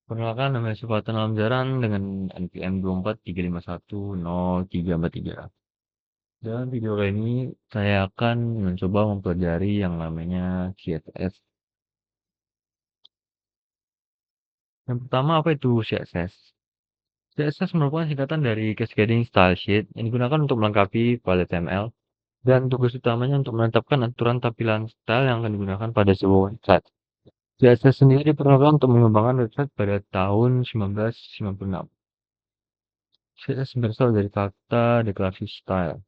Perkenalkan, nama saya Sultan Alamjaran dengan NPM 2435100343. Dalam video kali ini, saya akan mencoba mempelajari yang namanya CSS. Yang pertama, apa itu CSS? CSS merupakan singkatan dari Cascading Style Sheet yang digunakan untuk melengkapi file HTML dan tugas utamanya untuk menetapkan aturan tampilan style yang akan digunakan pada sebuah website. CSS sendiri diperkenalkan untuk mengembangkan website pada tahun 1996. CSS berasal dari kata deklarasi style.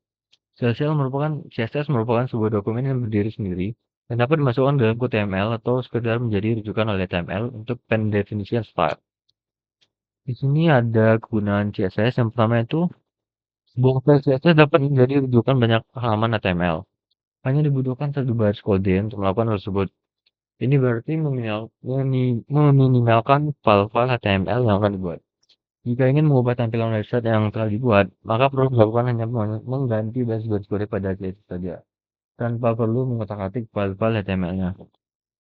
CSS merupakan sebuah dokumen yang berdiri sendiri dan dapat dimasukkan dalam kode HTML atau sekedar menjadi rujukan oleh HTML untuk pendefinisian style. Di sini ada kegunaan CSS. Yang pertama itu, sebuah file CSS dapat menjadi rujukan banyak halaman HTML. Hanya dibutuhkan satu baris kode untuk melakukan hal tersebut. Ini berarti meminimalkan file-file HTML yang akan dibuat. Jika ingin mengubah tampilan website yang telah dibuat, maka perlu dilakukan hanya mengganti baris-baris kode pada CSS saja, tanpa perlu mengotak-atik file-file HTML-nya.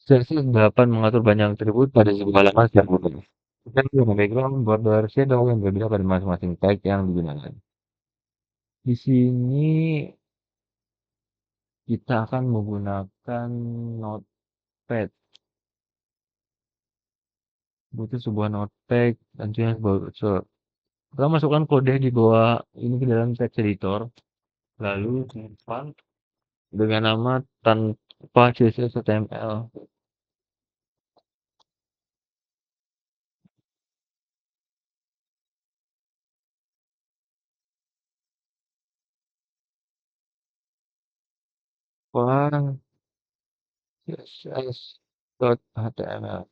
CSS dapat mengatur banyak atribut pada sebuah halaman secara mudah. Kita juga background, border, shadow yang berbeda pada masing-masing tag yang digunakan. Di sini kita akan menggunakan notepad. Butuh sebuah notepad, tentunya sebuah browser. Kita masukkan kode di bawah ini ke dalam text editor, lalu simpan dengan nama tanpa CSS HTML. Wah, CSS.html.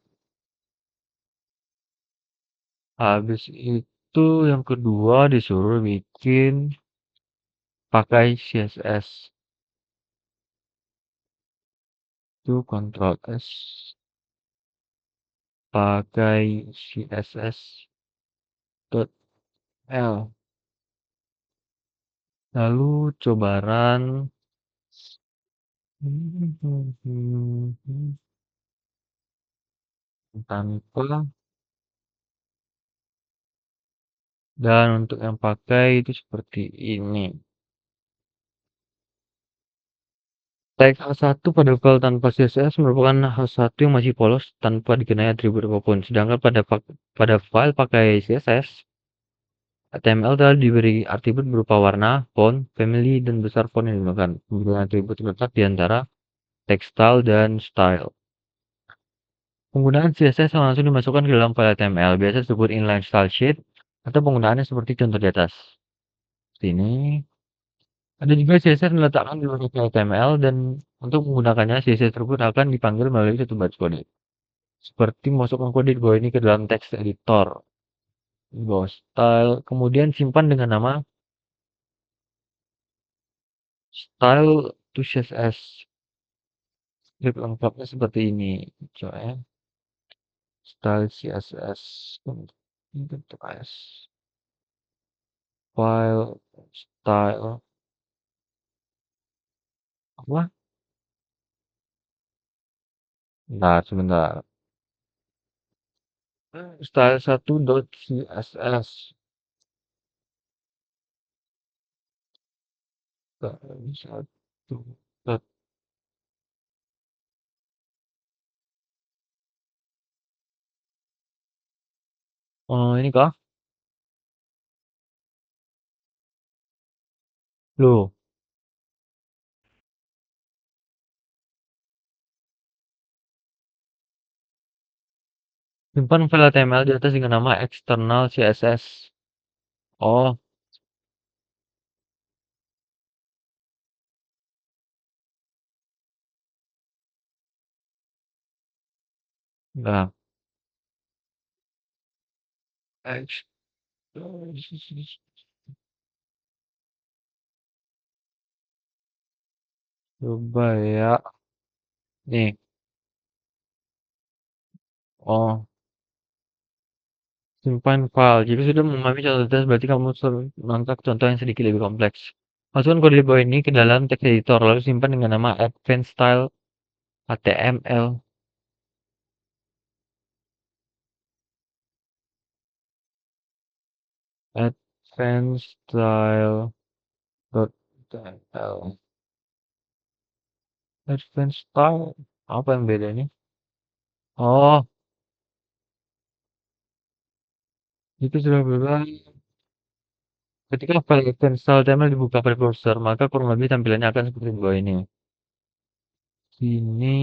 Habis itu yang kedua disuruh bikin pakai CSS. Itu Ctrl S pakai CSS.l. Lalu coba run tanpa, dan untuk yang pakai itu seperti ini. Tag H1 pada file tanpa CSS merupakan H1 yang masih polos tanpa dikenai atribut apapun. Sedangkan pada file pakai CSS, HTML telah diberi atribut berupa warna, font, family, dan besar font yang digunakan. Pemberian atribut terletak di antara text style dan style. Penggunaan CSS yang langsung dimasukkan ke dalam file HTML biasa disebut inline style sheet atau penggunaannya seperti contoh di atas. Sini ada juga CSS meletakkan di luar HTML dan untuk menggunakannya CSS tersebut akan dipanggil melalui satu baris kode. Seperti memasukkan kode di bawah ini ke dalam text editor. Di bawah style, kemudian simpan dengan nama style to CSS. Script lengkapnya seperti ini. Coba ya. Style CSS. Bentuk S. File style. Apa? Nah, sebentar. Style 1.css. Style 1. Oh, ini kah? Loh, simpan file HTML di atas dengan nama external CSS. Oh, enggak. Ex- Coba ya. Nih. Oh, simpan file. Jika sudah memahami contoh atas, berarti kamu menangkap contoh yang sedikit lebih kompleks. Masukkan kode di bawah ini ke dalam text editor, lalu simpan dengan nama advanced style HTML. Advanced style .dll. Advanced style apa yang beda nih? Oh, itu sudah berubah. Ketika file advanced style HTML dibuka pada browser, maka kurang lebih tampilannya akan seperti di bawah ini. Ini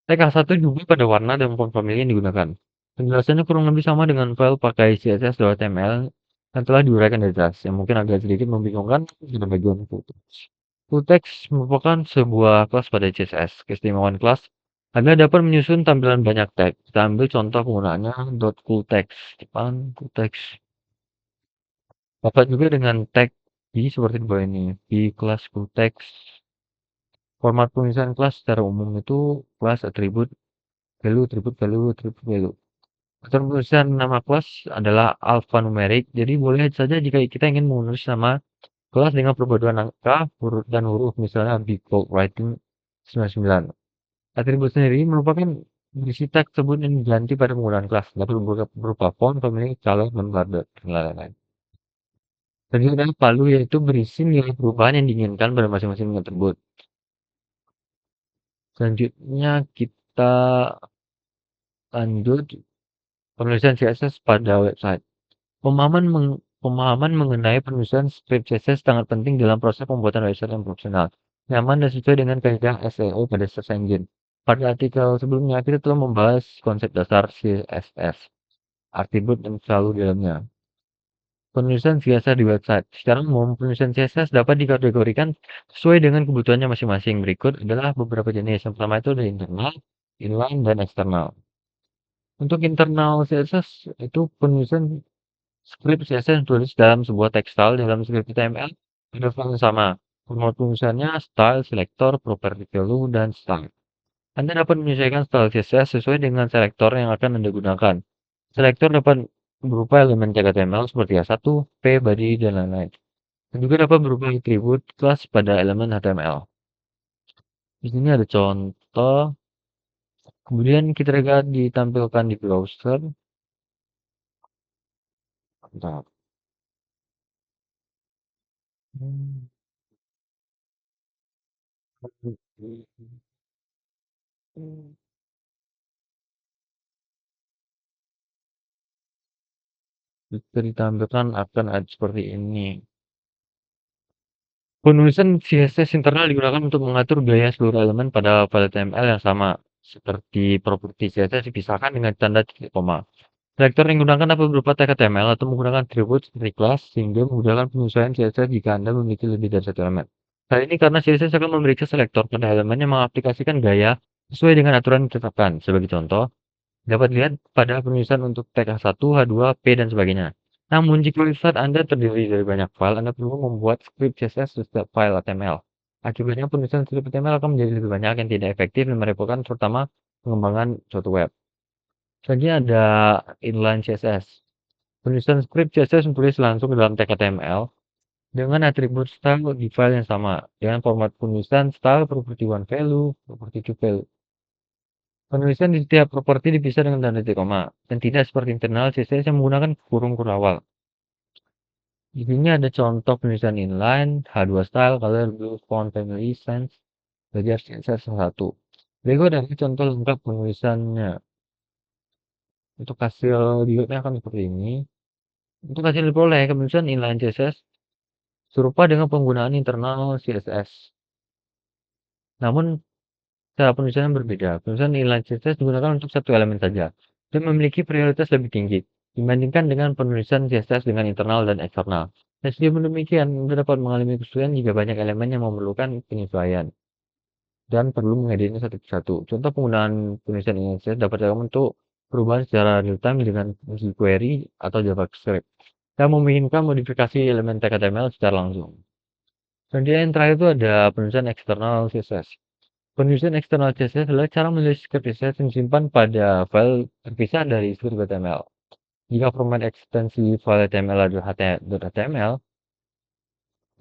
tag H1 juga pada warna dan font famili yang digunakan. Penjelasannya kurang lebih sama dengan file pakai CSS.html yang telah diuraikan di atas, yang mungkin agak sedikit membingungkan pada bagian full. Full text merupakan sebuah kelas pada CSS. Keistimewaan kelas adalah dapat menyusun tampilan banyak tag. Kita ambil contoh penggunaannya .fulltext. Depan fulltext. Dapat juga dengan tag b seperti di bawah ini. B kelas fulltext. Format penulisan kelas secara umum itu kelas atribut value, atribut value, atribut value. Pattern penulisan nama kelas adalah alphanumerik. Jadi boleh saja jika kita ingin menulis nama kelas dengan perpaduan angka dan huruf, misalnya big bold writing 99. Atribut sendiri merupakan berisi teks tersebut yang diganti pada penggunaan kelas, dapat berupa font, family, color, dan border, dan lain-lain. Selanjutnya palu yaitu berisi nilai perubahan yang diinginkan pada masing-masing atribut. Selanjutnya kita lanjut penulisan CSS pada website. Pemahaman mengenai penulisan script CSS sangat penting dalam proses pembuatan website yang profesional, nyaman dan sesuai dengan kaidah SEO pada search engine. Pada artikel sebelumnya, kita telah membahas konsep dasar CSS, atribut yang selalu di dalamnya. Penulisan CSS di website. Secara umum, penulisan CSS dapat dikategorikan sesuai dengan kebutuhannya masing-masing. Berikut adalah beberapa jenis. Yang pertama itu ada internal, inline, dan eksternal. Untuk internal CSS, itu penulisan script CSS ditulis dalam sebuah teks file dalam script HTML pada file yang sama. Format penulisannya style, selector, property value, dan style. Anda dapat menyesuaikan style CSS sesuai dengan selektor yang akan Anda gunakan. Selektor dapat berupa elemen tag HTML seperti H1, P, body, dan lain-lain. Dan juga dapat berupa atribut kelas pada elemen HTML. Di sini ada contoh. Kemudian kita lihat ditampilkan di browser. Bentar. Hmm. Bisa ditampilkan akan ada seperti ini. Penulisan CSS internal digunakan untuk mengatur gaya seluruh elemen pada file HTML yang sama, seperti properti CSS dipisahkan dengan tanda titik koma. Selektor yang digunakan dapat berupa tag HTML atau menggunakan atribut seperti kelas, sehingga memudahkan penyesuaian CSS jika Anda memiliki lebih dari satu elemen. Hal ini karena CSS akan memeriksa selektor pada elemen yang mengaplikasikan gaya sesuai dengan aturan yang ditetapkan. Sebagai contoh, dapat dilihat pada penulisan untuk tag H1, H2, P, dan sebagainya. Namun, jika website Anda terdiri dari banyak file, Anda perlu membuat script CSS di setiap file HTML. Akibatnya, penulisan script HTML akan menjadi lebih banyak yang tidak efektif dan merepotkan, terutama pengembangan suatu web. Selanjutnya ada inline CSS. Penulisan script CSS ditulis langsung ke dalam tag HTML dengan atribut style di file yang sama, dengan format penulisan style property one value, property two value. Penulisan di setiap properti dipisah dengan tanda titik koma, dan tidak seperti internal CSS yang menggunakan kurung kurawal. Di sini ada contoh penulisan inline, H2 style, color, blue, font, family, sans, belajar CSS satu. Berikut adalah contoh lengkap penulisannya. Untuk hasil di webnya akan seperti ini. Untuk hasil diperoleh, penulisan inline CSS serupa dengan penggunaan internal CSS. Namun, cara penulisan yang berbeda. Penulisan inline CSS digunakan untuk satu elemen saja dan memiliki prioritas lebih tinggi dibandingkan dengan penulisan CSS dengan internal dan eksternal. Meskipun demikian, Anda dapat mengalami kesulitan jika banyak elemen yang memerlukan penyesuaian dan perlu mengeditnya satu persatu. Contoh penggunaan penulisan inline CSS dapat dilakukan untuk perubahan secara real-time dengan fungsi query atau JavaScript yang memungkinkan modifikasi elemen tag HTML secara langsung. Kemudian yang terakhir itu ada penulisan eksternal CSS. Penulisan eksternal CSS adalah cara menulis script CSS yang disimpan pada file terpisah dari script HTML. Jika format ekstensi file HTML adalah .html,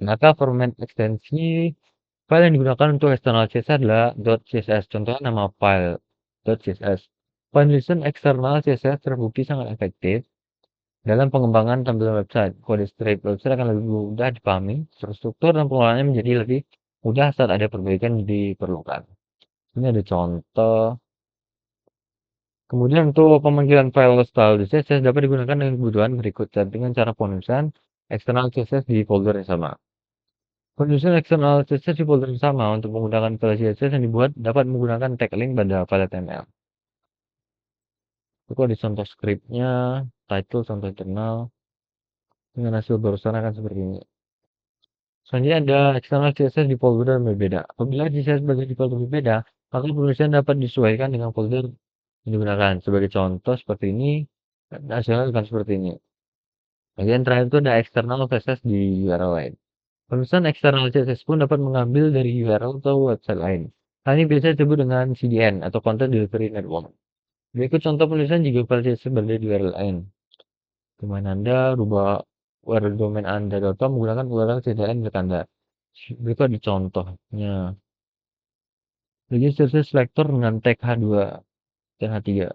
maka format ekstensi file yang digunakan untuk eksternal CSS adalah .css. Contohnya nama file .css. Penulisan eksternal CSS terbukti sangat efektif Dalam pengembangan tampilan website, kode strip website akan lebih mudah dipahami, struktur dan pengelolaannya menjadi lebih mudah saat ada perbaikan yang diperlukan. Ini ada contoh. Kemudian untuk pemanggilan file style di CSS dapat digunakan dengan kebutuhan berikut dengan cara penulisan eksternal CSS di folder yang sama. Penulisan eksternal CSS di folder yang sama untuk menggunakan file CSS yang dibuat dapat menggunakan tag link pada file HTML. Itu ada contoh scriptnya, title, contoh internal, dengan hasil barusan akan seperti ini. Selanjutnya ada eksternal CSS di folder yang berbeda. Apabila CSS berada di folder berbeda, maka penulisan dapat disesuaikan dengan folder yang digunakan. Sebagai contoh seperti ini, hasilnya akan seperti ini. Bagian terakhir itu ada eksternal CSS di URL lain. Penulisan eksternal CSS pun dapat mengambil dari URL atau website lain. Hal ini biasa disebut dengan CDN atau Content Delivery Network. Berikut contoh penulisan jika file CSS berada di URL lain. Domain Anda rubah URL domain Anda.com menggunakan URL CDN milik Anda. Berikut ada contohnya. Jadi CSS selector dengan tag H2 dan H3.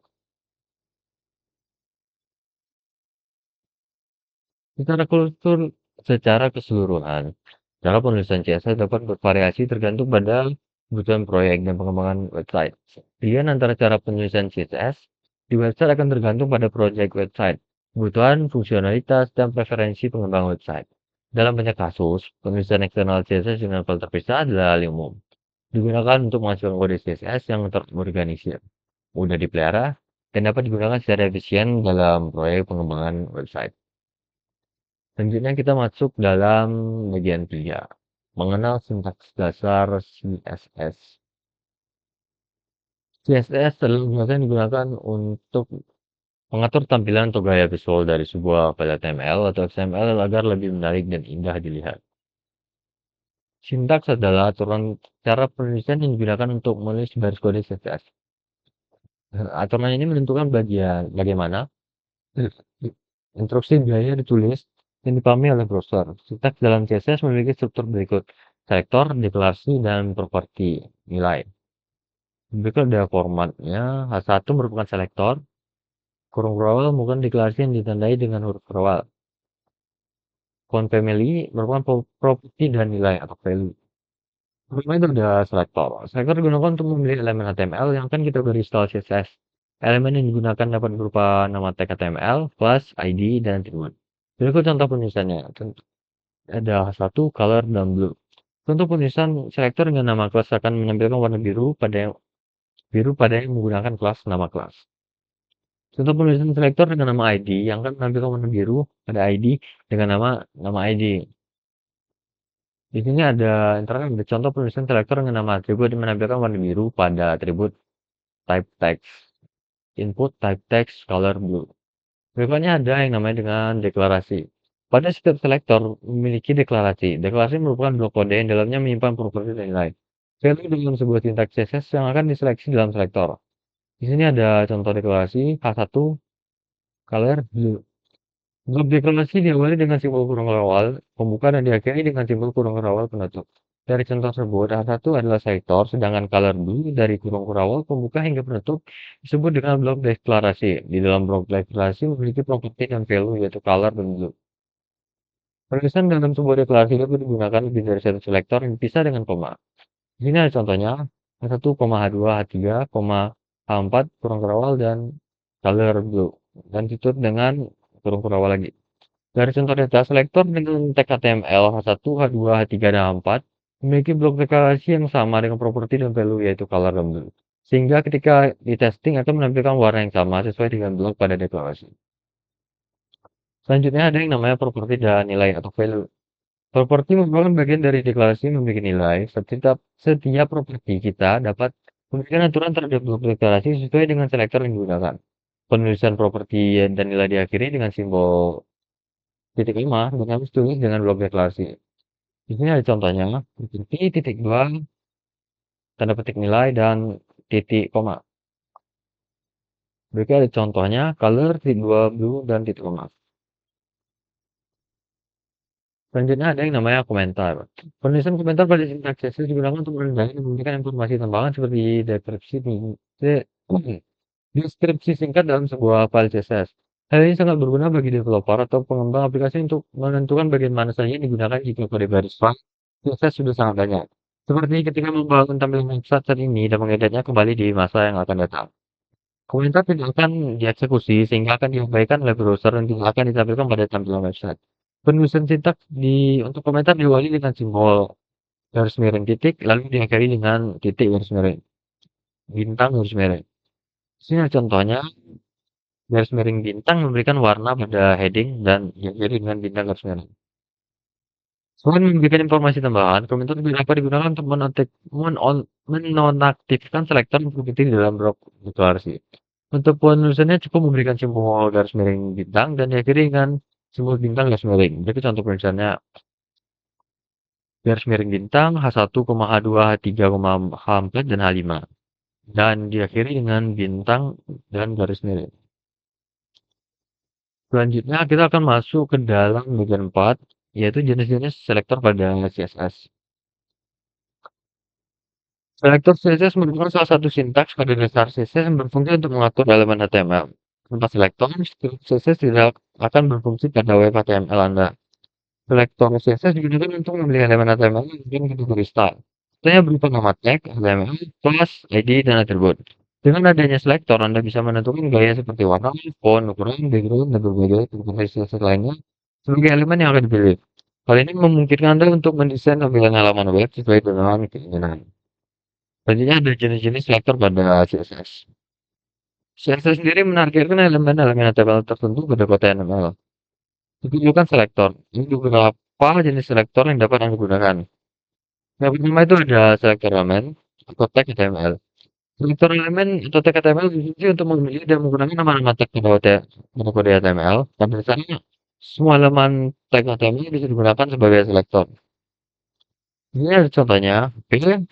Secara keseluruhan, cara penulisan CSS dapat bervariasi tergantung pada kebutuhan proyek dan pengembangan website. Pilihan antara cara penulisan CSS di website akan tergantung pada proyek website, kebutuhan, fungsionalitas, dan preferensi pengembang website. Dalam banyak kasus, penulisan eksternal CSS dengan file terpisah adalah hal yang umum. Digunakan untuk menghasilkan kode CSS yang terorganisir, mudah dipelihara, dan dapat digunakan secara efisien dalam proyek pengembangan website. Selanjutnya kita masuk dalam bagian 3, mengenal sintaks dasar CSS. CSS adalah yang digunakan untuk mengatur tampilan atau gaya visual dari sebuah file HTML atau XML agar lebih menarik dan indah dilihat. Sintaks adalah aturan cara penulisan yang digunakan untuk menulis baris kode CSS. Aturan ini menentukan bagaimana instruksi gaya ditulis yang dipahami oleh browser. Sintaks dalam CSS memiliki struktur berikut: selektor, deklarasi, dan properti nilai. Berikut ada formatnya. H1 merupakan selektor, kurung berawal merupakan deklarasi yang ditandai dengan huruf berawal. Font family merupakan properti dan nilai atau value. Pertama itu ada selektor. Selektor digunakan untuk memilih elemen HTML yang akan kita beri style CSS. Elemen yang digunakan dapat berupa nama tag HTML, class, ID, dan atribut. Berikut contoh penulisannya. Ada H1, color, dan blue. Untuk penulisan, selektor dengan nama kelas akan menampilkan warna biru pada yang menggunakan kelas nama kelas. Contoh penulisan selektor dengan nama ID yang akan menampilkan warna biru pada ID dengan nama ID. Di sini ada contoh penulisan selektor dengan nama atribut yang menampilkan warna biru pada atribut type text, input type text color blue. Berikutnya ada yang namanya dengan deklarasi. Pada setiap selektor memiliki deklarasi. Deklarasi merupakan blok kode yang dalamnya menyimpan properti dan nilai. Value dalam sebuah sintaks CSS yang akan diseleksi dalam selektor. Di sini ada contoh deklarasi H1 color blue. Blok deklarasi diawali dengan simbol kurung awal pembuka dan diakhiri dengan simbol kurung awal penutup. Dari contoh tersebut, H1 adalah selektor, sedangkan color blue dari kurung awal pembuka hingga penutup disebut dengan blok deklarasi. Di dalam blok deklarasi memiliki properti dan value yaitu color dan blue. Penulisan dalam sebuah deklarasi dapat digunakan lebih dari satu selektor yang dipisah dengan koma. Di sini ada contohnya, H1, H2, H3, H4, kurung awal, dan color blue. Dan ditutup dengan kurung awal lagi. Dari contoh data selektor dengan tag HTML H1, H2, H3, dan H4 memiliki blok deklarasi yang sama dengan properti dan value yaitu color dan blue. Sehingga ketika di testing akan menampilkan warna yang sama sesuai dengan blok pada deklarasi. Selanjutnya ada yang namanya properti dan nilai atau value. Properti merupakan bagian dari deklarasi yang memiliki nilai. Setiap properti kita dapat memberikan aturan terhadap blok deklarasi sesuai dengan selektor yang digunakan. Penulisan properti dan nilai diakhiri dengan simbol titik 5 dan habis tulis dengan blok deklarasi. Di sini ada contohnya, titik 2, tanda petik nilai, dan titik koma. Berikut ada contohnya, color, titik 2, blue, dan titik koma. Selanjutnya ada yang namanya komentar. Penulisan komentar pada sintaks CSS digunakan untuk menandakan dan memberikan informasi tambahan seperti deskripsi singkat dalam sebuah file CSS. Hal ini sangat berguna bagi developer atau pengembang aplikasi untuk menentukan bagian mana saja yang digunakan jika kode baris file proses sudah sangat banyak. Seperti ketika membangun tampilan website saat ini dan mengeditnya kembali di masa yang akan datang. Komentar tidak akan dieksekusi sehingga akan diabaikan oleh browser dan tidak akan ditampilkan pada tampilan website. Penulisan sintaks untuk komentar diawali dengan simbol garis miring titik, lalu diakhiri dengan titik garis miring, bintang garis miring. Sini contohnya, garis miring bintang memberikan warna pada heading dan diakhiri dengan bintang garis miring. Selain memberikan informasi tambahan, komentar juga dapat digunakan untuk menonaktifkan selektor yang terbukti di dalam blok deklarasi. Untuk penulisannya cukup memberikan simbol garis miring bintang dan diakhiri dengan simbol bintang garis miring. Jadi contoh penulisannya garis miring bintang H1, H2, H3, H4, dan H5. Dan diakhiri dengan bintang dan garis miring. Selanjutnya kita akan masuk ke dalam bagian 4, yaitu jenis-jenis selektor pada CSS. Selektor CSS merupakan salah satu sintaks pada dasar CSS yang berfungsi untuk mengatur elemen HTML. Tanpa selektor, CSS tidak akan berfungsi pada web HTML Anda. Selektor CSS digunakan untuk memilih elemen HTML dan kategori style. Contohnya berupa nama tag, HTML, class, ID, dan atribut. Dengan adanya selektor, Anda bisa menentukan gaya seperti warna, font, ukuran, background, dan berbagai preferensi CSS lainnya sebagai elemen yang akan dipilih. Hal ini memungkinkan Anda untuk mendesain tampilan halaman web sesuai dengan keinginan. Selanjutnya ada jenis-jenis selektor pada CSS. CSS sendiri menargetkan elemen-elemen HTML tertentu pada kode HTML. Ditunjukkan selektor. Ini beberapa jenis selektor yang dapat Anda gunakan. Yang pertama itu ada selektor elemen atau tag HTML. Selektor elemen atau tag HTML berfungsi untuk memilih dan menggunakan nama-nama tag pada kode HTML. Pada dasarnya, semua elemen tag HTML bisa digunakan sebagai selektor. Ini ada contohnya, pilih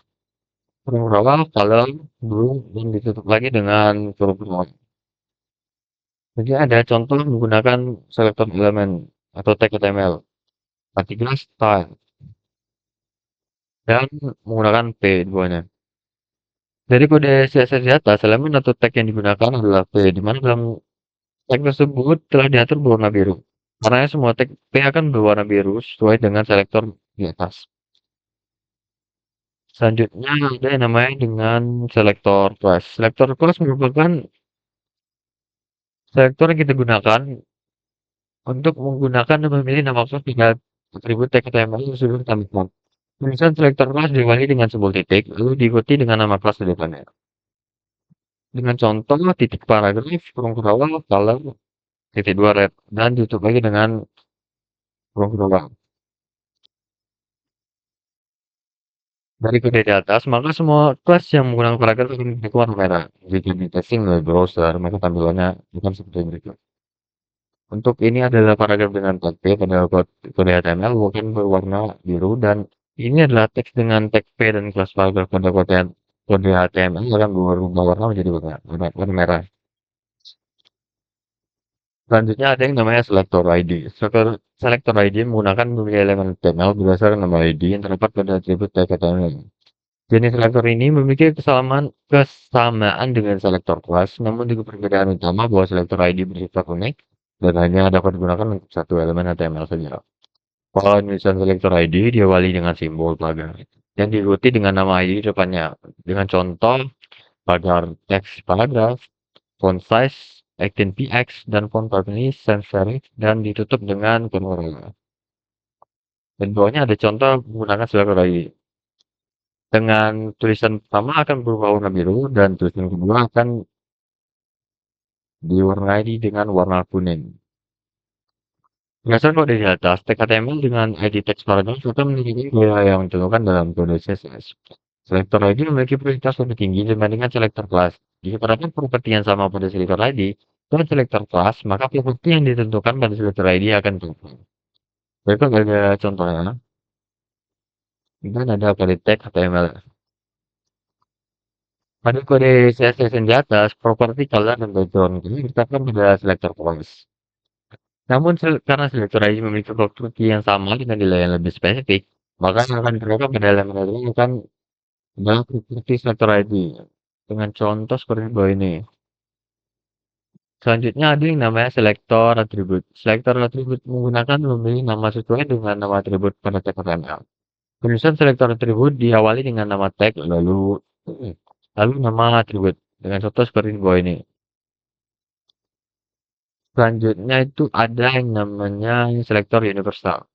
huruf awal, color, blue, dan ditutup lagi dengan huruf awal. Jadi ada contoh menggunakan selektor elemen atau tag HTML. Artikel style dan menggunakan P duanya. Dari kode CSS di atas, elemen atau tag yang digunakan adalah P, di mana dalam tag tersebut telah diatur berwarna biru. Karena semua tag P akan berwarna biru sesuai dengan selektor di atas. Selanjutnya ada yang namanya dengan selektor class. Selektor class merupakan selektor yang kita gunakan untuk menggunakan dan memilih nama class dengan atribut tag HTML yang sudah ditambahkan. Tulisan selektor kelas diawali dengan simbol titik, lalu diikuti dengan nama kelas di depannya. Dengan contoh titik paragraf, kurung awal, color, titik dua red, dan ditutup lagi dengan kurung awal. Dari kode di atas, maka semua kelas yang menggunakan paragraf akan memiliki warna merah. Jika di testing oleh browser, maka tampilannya bukan seperti berikut. Untuk ini adalah paragraf dengan tag P pada kode HTML bukan berwarna biru, dan ini adalah teks dengan tag P dan kelas paragraf pada kode HTML akan berubah warna menjadi warna merah. Selanjutnya ada yang namanya selector ID. Selector ID menggunakan memilih elemen HTML berdasarkan nama ID yang terdapat pada atribut tag HTML. Jenis selektor ini memiliki kesamaan dengan selektor kelas, namun dengan perbedaan utama bahwa selektor ID bersifat unik dan hanya dapat digunakan untuk satu elemen HTML saja. Kalau misalnya selektor ID diawali dengan simbol pagar yang diikuti dengan nama ID di depannya. Dengan contoh pagar teks paragraf, font size 18px, dan font family sans serif, dan ditutup dengan penurungan. Dan bawahnya ada contoh menggunakan selektor ID. Dengan tulisan pertama akan berubah warna biru dan tulisan kedua akan diwarnai dengan warna kuning. Berdasarkan kode di atas, tag HTML dengan ID text paragraph akan memiliki gaya yang ditentukan dalam kode CSS. Selektor ID memiliki prioritas lebih tinggi dibandingkan selektor kelas. Jika terdapat properti yang sama pada selektor ID dan selektor kelas, maka properti yang ditentukan pada selektor ID akan berubah. Berikut ada contohnya. Dan ada kode tag HTML. Pada kode CSS yang di atas, properti color dan background ini ditetapkan pada selektor kelas. Namun karena selektor ID memiliki properti yang sama dengan nilai yang lebih spesifik, maka yang akan dilakukan pada elemen ini akan adalah properti selektor ID. Dengan contoh seperti bawah ini. Selanjutnya ada yang namanya selektor atribut. Selektor atribut menggunakan memilih nama sesuai dengan nama atribut pada tag HTML. Penulisan selektor atribut diawali dengan nama tag, lalu nama atribut. Dengan contoh seperti di bawah ini. Selanjutnya itu ada yang namanya selektor universal.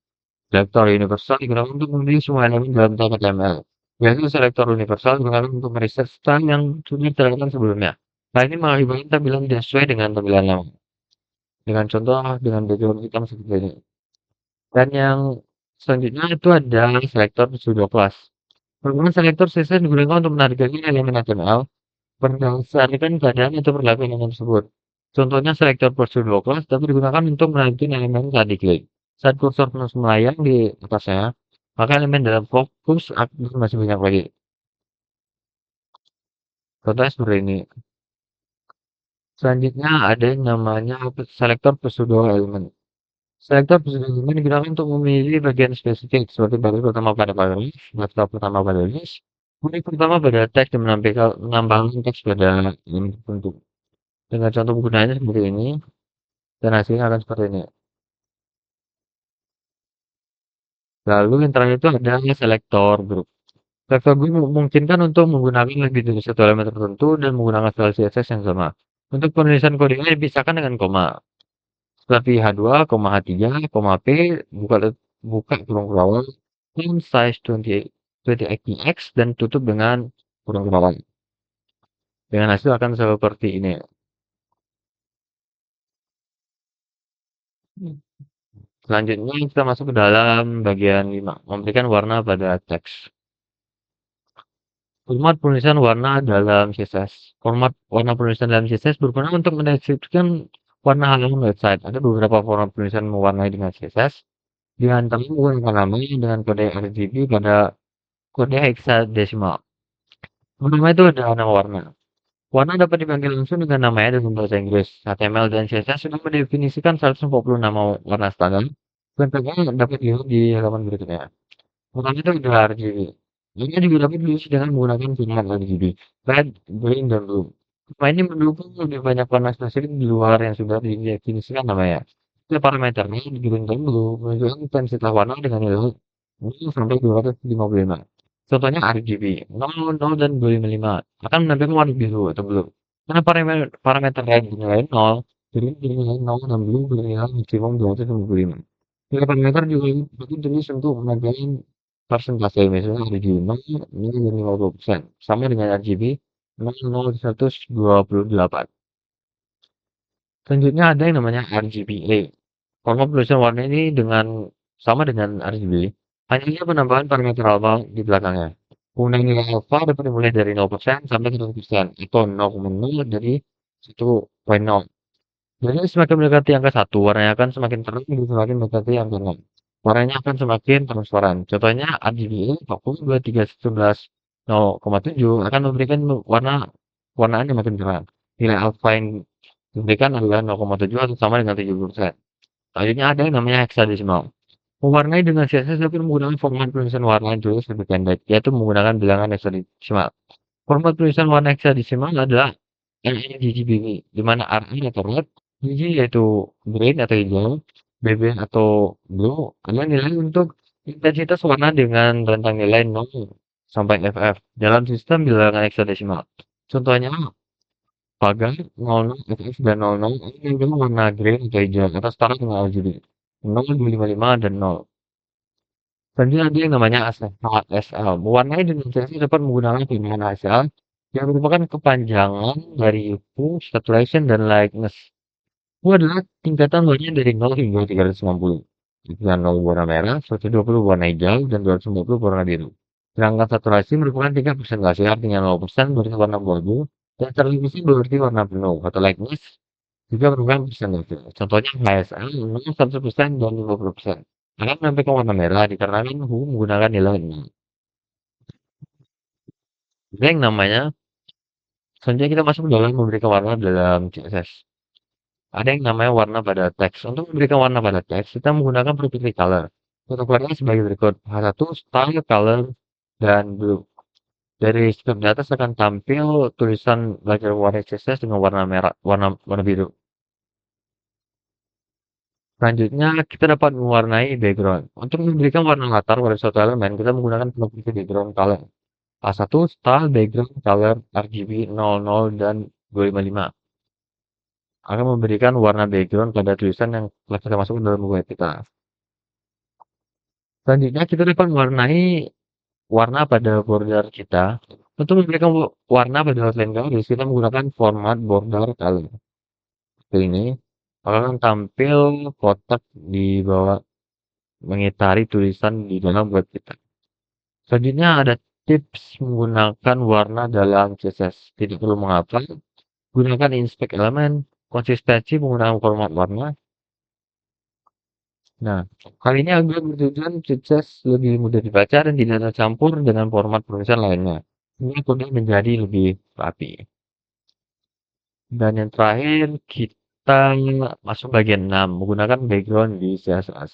Selektor universal digunakan untuk memilih semua elemen dalam tag HTML. Biasanya selektor universal digunakan untuk mereset style yang sudah dilakukan sebelumnya. Nah, ini mengakibatkan tampilan tidak sesuai dengan tampilan lama. Dengan contoh dengan background hitam seperti ini. Dan yang selanjutnya itu ada selektor pseudo class. Penggunaan selektor CSS digunakan untuk menargetkan elemen HTML berdasarkan keadaan atau perilaku elemen tersebut. Contohnya selektor pseudo class dapat digunakan untuk menargetkan elemen saat diklik. Saat kursor terus melayang di atasnya, maka elemen dalam fokus akan masih banyak lagi. Contohnya seperti ini. Selanjutnya ada yang namanya selektor pseudo element. Selektor pseudo element digunakan untuk memilih bagian spesifik seperti baris pertama pada baris, daftar pertama pada list, kuning pertama pada teks dan menambahkan teks pada ini tertentu. Dengan contoh penggunaannya seperti ini, dan hasilnya akan seperti ini. Lalu yang terakhir itu ada selektor grup. Selektor grup memungkinkan untuk menggunakan lebih dari satu elemen tertentu dan menggunakan style CSS yang sama. Untuk penulisan kodenya dipisahkan dengan koma. Seperti H2, H3, P, buka buka kurung kurungan, font size 28 px dan tutup dengan kurung kurungan. Dengan hasil akan seperti ini. Selanjutnya kita masuk ke dalam bagian 5, memberikan warna pada teks. Format penulisan warna dalam CSS. Format warna penulisan dalam CSS berguna untuk mendeskripsikan warna halaman website. Ada beberapa format penulisan mewarnai dengan CSS. Di antaranya menggunakan nama dengan kode RGB pada kode hexadesimal. Pertama itu ada nama warna. Warna dapat dipanggil langsung dengan namanya dalam bahasa Inggris. HTML dan CSS sudah mendefinisikan 140 nama warna standar. Contohnya dapat dilihat di halaman berikutnya. Pertama itu ada RGB. Ini juga dapat diisi dengan menggunakan pilihan RGB, red, green, dan blue. Nama ini mendukung lebih banyak warna spesifik di luar yang sudah didefinisikan namanya. Setiap parameternya di green dan blue menunjukkan intensitas warna dengan nilai 0 sampai 255. Contohnya RGB 0, 0, dan 255 akan menampilkan warna biru atau blue. Karena parameter red bernilai 0, green bernilai 0, dan blue bernilai maksimum 255. Nilai parameter juga dapat ditulis untuk menampilkan persentase, misalnya RGB 0, 0 dan 50%, sama dengan RGB 00128. Selanjutnya ada yang namanya RGBA. Format penulisan warna ini sama dengan RGB, hanya penambahan parameter alpha di belakangnya. Penggunaan nilai alpha dapat dimulai dari 0% sampai 100% atau 0,0 dari 1,0. Jadi semakin mendekati angka 1, warnanya akan semakin terang, semakin mendekati angka 0. Warnanya akan semakin transparan. Contohnya RGB 402311 0,7 akan memberikan warnaan yang makin terang. Nilai alpha yang diberikan adalah 0,7 atau sama dengan 70%. Selanjutnya ada yang namanya hexadesimal. Mewarnai dengan CSS dapat menggunakan format penulisan warna yang tulis lebih pendek, yaitu menggunakan bilangan hexadesimal. Format tulisan warna hexadesimal adalah RGB, di mana R atau red, G yaitu green atau hijau, BB atau blue adalah nilai untuk intensitas warna dengan rentang nilai 0 sampai FF dalam sistem bilangan hexadesimal. Contohnya pagar 00, FF, dan 00 ini adalah warna green atau hijau atau setara dengan RGB 0, 255, dan 0. Selanjutnya ada yang namanya HSL. Mewarnai dengan CSS dapat menggunakan pilihan HSL yang merupakan kepanjangan dari hue, saturation, dan lightness. Hue adalah tingkatan warna dari 0 hingga 350. Dengan 0 warna merah, 120 warna hijau, dan 250 warna biru. Sedangkan saturasi merupakan tingkat persentase, artinya 0% berarti warna abu-abu, dan 100% berarti warna penuh, atau lightness juga merupakan persentase. Contohnya HSL 0, 100%, dan 50%. Akan menampilkan warna merah dikarenakan hue menggunakan nilai 0. Ada yang namanya, selanjutnya kita masuk dalam memberikan warna dalam CSS. Ada yang namanya warna pada teks. Untuk memberikan warna pada teks, kita menggunakan property color. Untuk warnanya sebagai berikut. H1, style, color, dan blue. Dari strip di atas akan tampil tulisan bagian warna CSS dengan warna merah, warna biru. Selanjutnya, kita dapat mewarnai background. Untuk memberikan warna latar pada suatu elemen, kita menggunakan properti background color. A1 style background color RGB 00 dan 255 akan memberikan warna background pada tulisan yang telah kita masukkan dalam web kita. Selanjutnya, kita dapat mewarnai warna pada border kita. Untuk memberikan warna pada outline garis, kita menggunakan format border color. Seperti ini, akan tampil kotak di bawah mengitari tulisan di dalam web kita. Selanjutnya ada tips menggunakan warna dalam CSS. Tidak perlu menghafal, gunakan inspect elemen, konsistensi menggunakan format warna. Nah, kali ini agar bertujuan CSS lebih mudah dibaca dan tidak tercampur dengan format penulisan lainnya. Ini kode menjadi lebih rapi. Dan yang terakhir, kita masuk bagian 6, menggunakan background di CSS.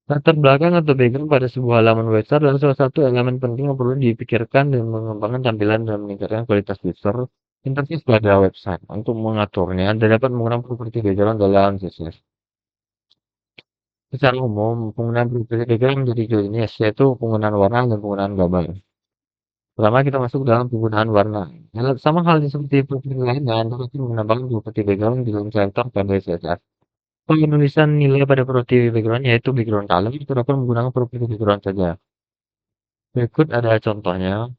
Latar belakang atau background pada sebuah halaman website adalah salah satu elemen penting yang perlu dipikirkan dan mengembangkan tampilan dan meningkatkan kualitas user interface pada website. Untuk mengaturnya, Anda dapat menggunakan properti background dalam CSS. Secara umum, penggunaan properti background menjadi jenis, yaitu penggunaan warna dan penggunaan gambar. Pertama, kita masuk dalam penggunaan warna. Sama halnya seperti properti lainnya, Anda dapat menambahkan properti background di dalam selector pada CSS. Penulisan nilai pada properti background yaitu background color itu dapat menggunakan properti background saja. Berikut ada contohnya.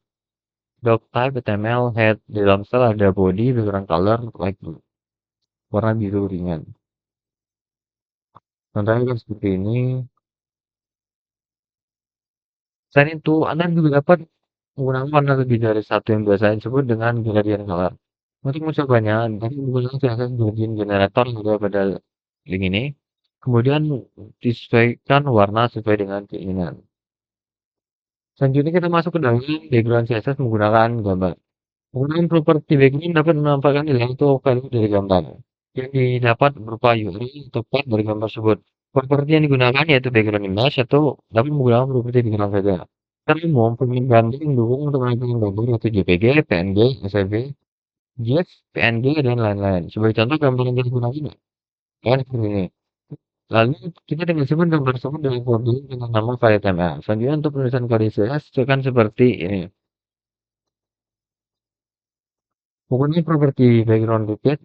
Doc type HTML head di dalam sel ada body background color light blue, warna biru ringan. Contohnya kan seperti ini. Selain itu, Anda juga dapat menggunakan warna lebih dari satu yang biasa disebut dengan gradient color. Untuk mencobanya, Anda menggunakan CSS gradient generator yang ada pada link ini. Kemudian disesuaikan warna sesuai dengan keinginan. Selanjutnya kita masuk ke dalam background CSS menggunakan gambar. Penggunaan properti background dapat menampakkan nilai atau value dari gambar yang didapat berupa URL tepat dari gambar tersebut. Properti yang digunakan yaitu background image atau dapat menggunakan properti background saja. Secara umum, penggunaan ganti mendukung untuk menampilkan gambar yaitu JPG, PNG, SVG, GIF, PNG, dan lain-lain. Sebagai contoh gambar yang digunakan kan seperti ini. Lalu kita tinggal simpan gambar tersebut dengan folder dengan nama file HTML. Selanjutnya untuk penulisan kode CSS akan seperti ini. Pokoknya properti background repeat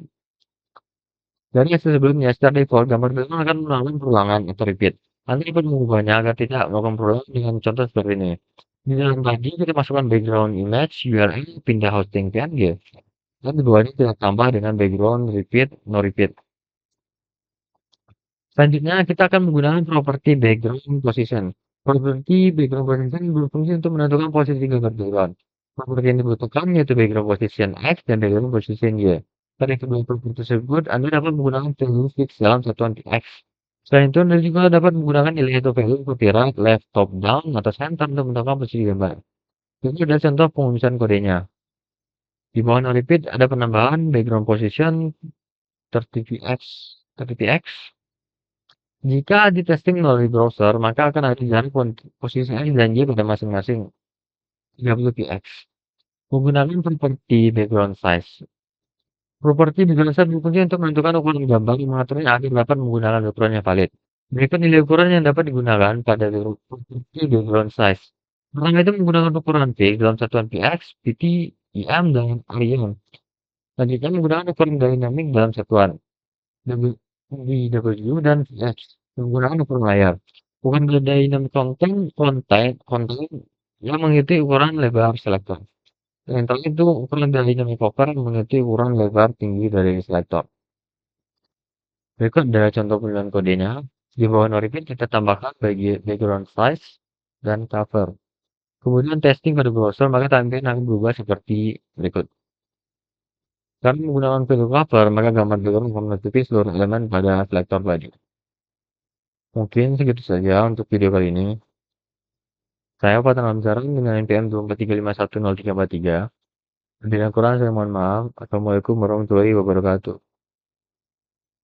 dari hasil sebelumnya secara default gambar background akan mengalami perulangan atau repeat. Nanti dapat mengubahnya agar tidak melakukan perulangan dengan contoh seperti ini. Di dalam tadi kita masukkan background image, URL, pindah hosting PNG. Dan di bawahnya kita tambah dengan background repeat, no repeat. Selanjutnya kita akan menggunakan properti background position. Properti background position berfungsi untuk menentukan posisi gambar background. Properti yang dibutuhkan yaitu background position X dan background position Y. Pada kedua properti tersebut, Anda dapat menggunakan value fix dalam satuan X. Selain itu, Anda juga dapat menggunakan nilai atau value seperti right, left, top, down, atau center untuk menentukan posisi gambar. Ini adalah contoh pengurusan kodenya. Di bawah no repeat ada penambahan background position 30px, 30px. Jika di testing melalui browser, maka akan ada jarak posisi X dan Y pada masing-masing 30px. Menggunakan properti background size. Properti background size berfungsi untuk menentukan ukuran gambar yang mengaturnya agar dapat menggunakan ukuran yang valid. Berikut nilai ukuran yang dapat digunakan pada properti background size. Pertama itu menggunakan ukuran P dalam satuan px, pt, im, dan rem. Selanjutnya menggunakan ukuran dynamic dalam satuan ww dan vx menggunakan ukuran layar. Bukan dynamic konten yang mengikuti ukuran lebar selektor. Yang terakhir itu ukuran dynamic cover yang mengikuti ukuran lebar tinggi dari selektor. Berikut adalah contoh penggunaan kodenya. Di bawah no repeat kita tambahkan background size dan cover. Kemudian testing pada browser maka tampilan akan berubah seperti berikut. Karena menggunakan fitur cover, maka gambar background akan menutupi seluruh elemen pada selektor baju. Mungkin segitu saja untuk video kali ini. Saya Fatan Lamsaran dengan NPM 24351033. Bila kurang saya mohon maaf. Assalamualaikum warahmatullahi wabarakatuh.